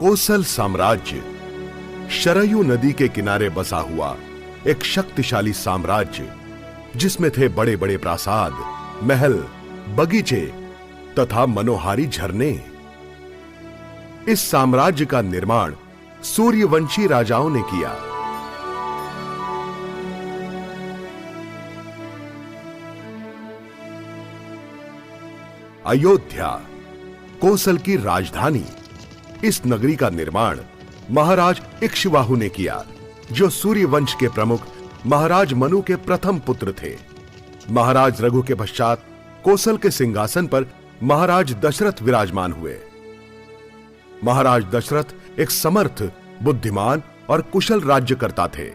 कोसल साम्राज्य शरयू नदी के किनारे बसा हुआ एक शक्तिशाली साम्राज्य, जिसमें थे बड़े बड़े प्रासाद, महल, बगीचे तथा मनोहारी झरने। इस साम्राज्य का निर्माण सूर्यवंशी राजाओं ने किया। अयोध्या, कोसल की राजधानी, इस नगरी का निर्माण महाराज इक्ष्वाकु ने किया, जो सूर्यवंश के प्रमुख महाराज मनु के प्रथम पुत्र थे। महाराज रघु के पश्चात कोसल के सिंहासन पर महाराज दशरथ विराजमान हुए। महाराज दशरथ एक समर्थ, बुद्धिमान और कुशल राज्यकर्ता थे।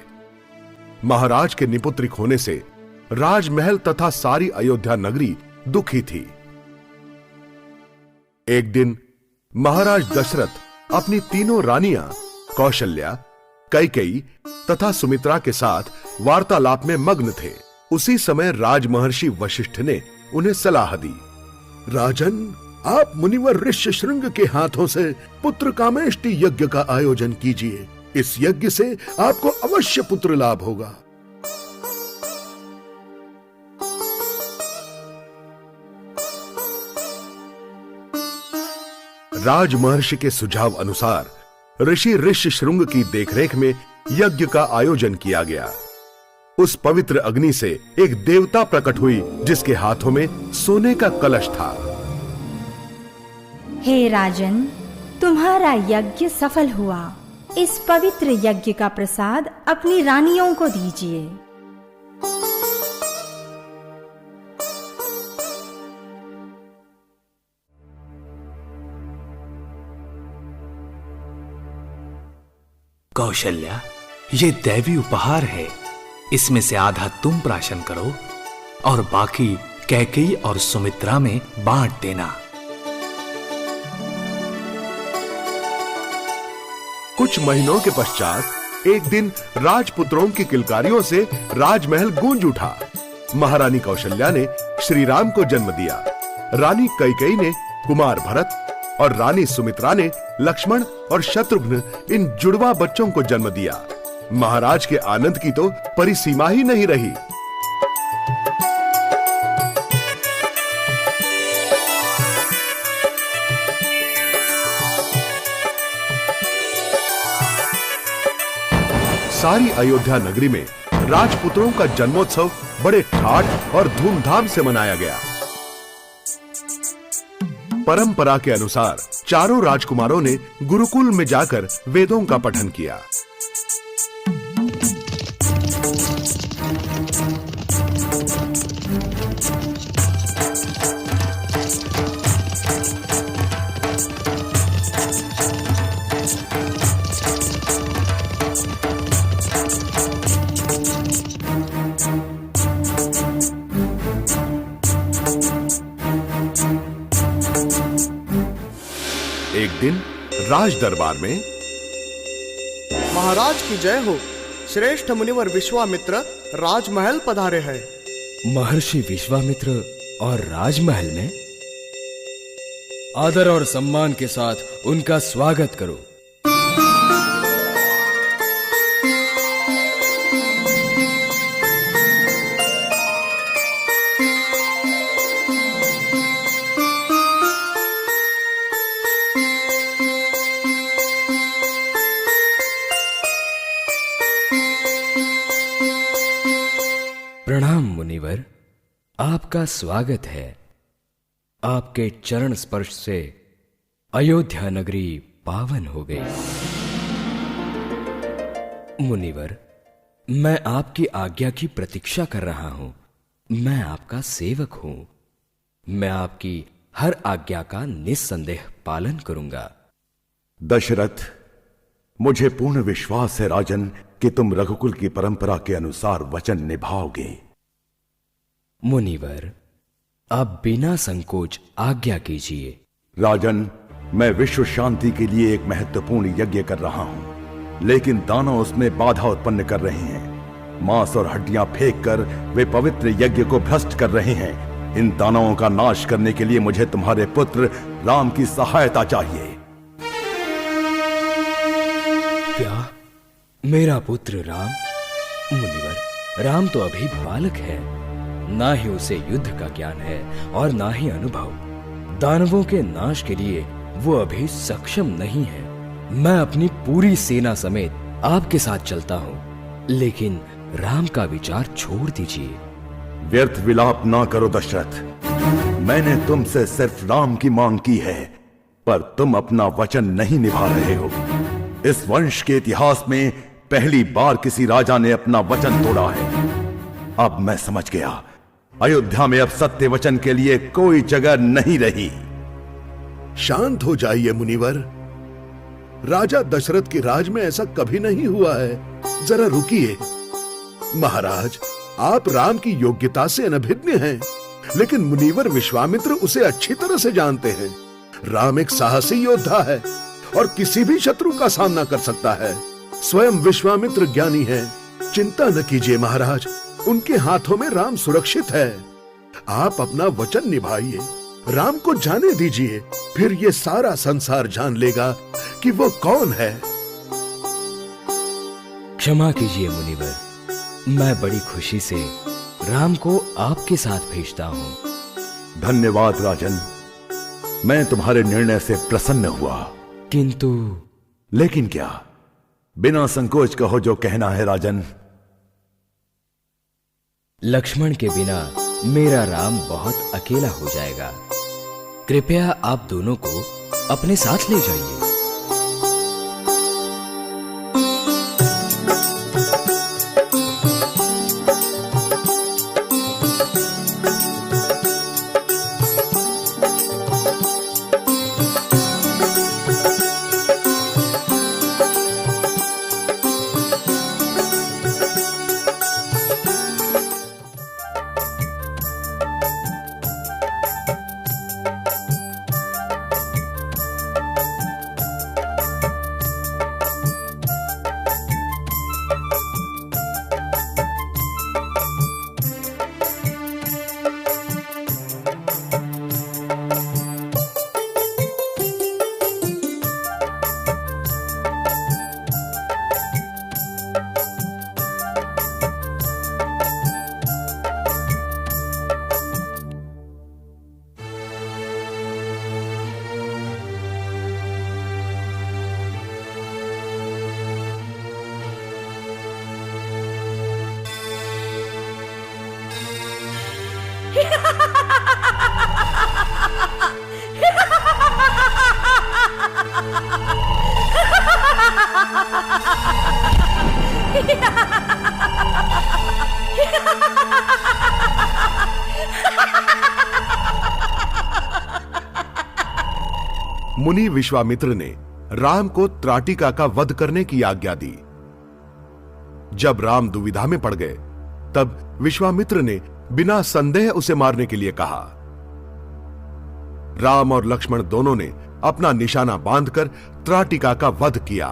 महाराज के निपुत्रिक होने से राजमहल तथा सारी अयोध्या नगरी दुखी थी। एक दिन महाराज दशरथ अपनी तीनों रानियां कौशल्या, कैकेयी तथा सुमित्रा के साथ वार्तालाप में मग्न थे। उसी समय राजमहर्षि वशिष्ठ ने उन्हें सलाह दी। राजन, आप मुनिवर ऋष्यशृंग के हाथों से पुत्र कामेष्टि यज्ञ का आयोजन कीजिए। इस यज्ञ से आपको अवश्य पुत्र लाभ होगा। राजमहर्षि के सुझाव अनुसार ऋषि ऋष्यशृंग की देखरेख में यज्ञ का आयोजन किया गया। उस पवित्र अग्नि से एक देवता प्रकट हुई, जिसके हाथों में सोने का कलश था। हे राजन, तुम्हारा यज्ञ सफल हुआ। इस पवित्र यज्ञ का प्रसाद अपनी रानियों को दीजिए। कौशल्या, ये दैवी उपहार है। इसमें से आधा तुम प्राशन करो और बाकी कैकेयी और सुमित्रा में बांट देना। कुछ महीनों के पश्चात एक दिन राजपुत्रों की किलकारियों से राजमहल गूंज उठा। महारानी कौशल्या ने श्री राम को जन्म दिया। रानी कैकेयी ने कुमार भरत और रानी सुमित्रा ने लक्ष्मण और शत्रुघ्न, इन जुड़वा बच्चों को जन्म दिया। महाराज के आनंद की तो परिसीमा ही नहीं रही। सारी अयोध्या नगरी में राजपुत्रों का जन्मोत्सव बड़े ठाठ और धूमधाम से मनाया गया। परंपरा के अनुसार चारों राजकुमारों ने गुरुकुल में जाकर वेदों का पठन किया। एक दिन राज दरबार में महाराज की जय हो। श्रेष्ठ मुनिवर विश्वामित्र राजमहल पधारे हैं। महर्षि विश्वामित्र और राजमहल में? आदर और सम्मान के साथ उनका स्वागत करो। प्रणाम मुनिवर, आपका स्वागत है। आपके चरण स्पर्श से अयोध्या नगरी पावन हो गई। मुनिवर, मैं आपकी आज्ञा की प्रतीक्षा कर रहा हूं। मैं आपका सेवक हूं। मैं आपकी हर आज्ञा का निस्संदेह पालन करूंगा। दशरथ, मुझे पूर्ण विश्वास है राजन कि तुम रघुकुल की परंपरा के अनुसार वचन निभाओगे। मुनिवर, आप बिना संकोच आज्ञा कीजिए। राजन, मैं विश्व शांति के लिए एक महत्वपूर्ण यज्ञ कर रहा हूं, लेकिन दानव उसमें बाधा उत्पन्न कर रहे हैं। मांस और हड्डियां फेंक कर वे पवित्र यज्ञ को भ्रष्ट कर रहे हैं। इन दानवों का नाश करने के लिए मुझे तुम्हारे पुत्र राम की सहायता चाहिए। मेरा पुत्र राम। मुनिवर, राम तो अभी बालक है, ना ही उसे युद्ध का ज्ञान है और ना ही अनुभव। दानवों के नाश के लिए वो अभी सक्षम नहीं है। मैं अपनी पूरी सेना समेत आपके साथ चलता हूँ, लेकिन राम का विचार छोड़ दीजिए। व्यर्थ विलाप ना करो दशरथ। मैंने तुमसे सिर्फ राम की मांग की है, पर तुम अपना वचन नहीं निभा रहे हो। इस वंश के इतिहास में पहली बार किसी राजा ने अपना वचन तोड़ा है। अब मैं समझ गया, अयोध्या में अब सत्य वचन के लिए कोई जगह नहीं रही। शांत हो जाइए मुनिवर। राजा दशरथ के राज में ऐसा कभी नहीं हुआ है। जरा रुकिए। महाराज, आप राम की योग्यता से अनभिज्ञ हैं, लेकिन मुनिवर विश्वामित्र उसे अच्छी तरह से जानते हैं। राम एक साहसी योद्धा है और किसी भी शत्रु का सामना कर सकता है। स्वयं विश्वामित्र ज्ञानी है। चिंता न कीजिए महाराज, उनके हाथों में राम सुरक्षित है। आप अपना वचन निभाइए, राम को जाने दीजिए, फिर ये सारा संसार जान लेगा कि वो कौन है। क्षमा कीजिए मुनिवर, मैं बड़ी खुशी से राम को आपके साथ भेजता हूँ। धन्यवाद राजन, मैं तुम्हारे निर्णय से प्रसन्न हुआ। किंतु लेकिन क्या? बिना संकोच कहो जो कहना है राजन। लक्ष्मण के बिना मेरा राम बहुत अकेला हो जाएगा। कृपया आप दोनों को अपने साथ ले जाइए। मुनि विश्वामित्र ने राम को त्राटिका का वध करने की आज्ञा दी। जब राम दुविधा में पड़ गए, तब विश्वामित्र ने बिना संदेह उसे मारने के लिए कहा। राम और लक्ष्मण दोनों ने अपना निशाना बांधकर त्राटिका का वध किया।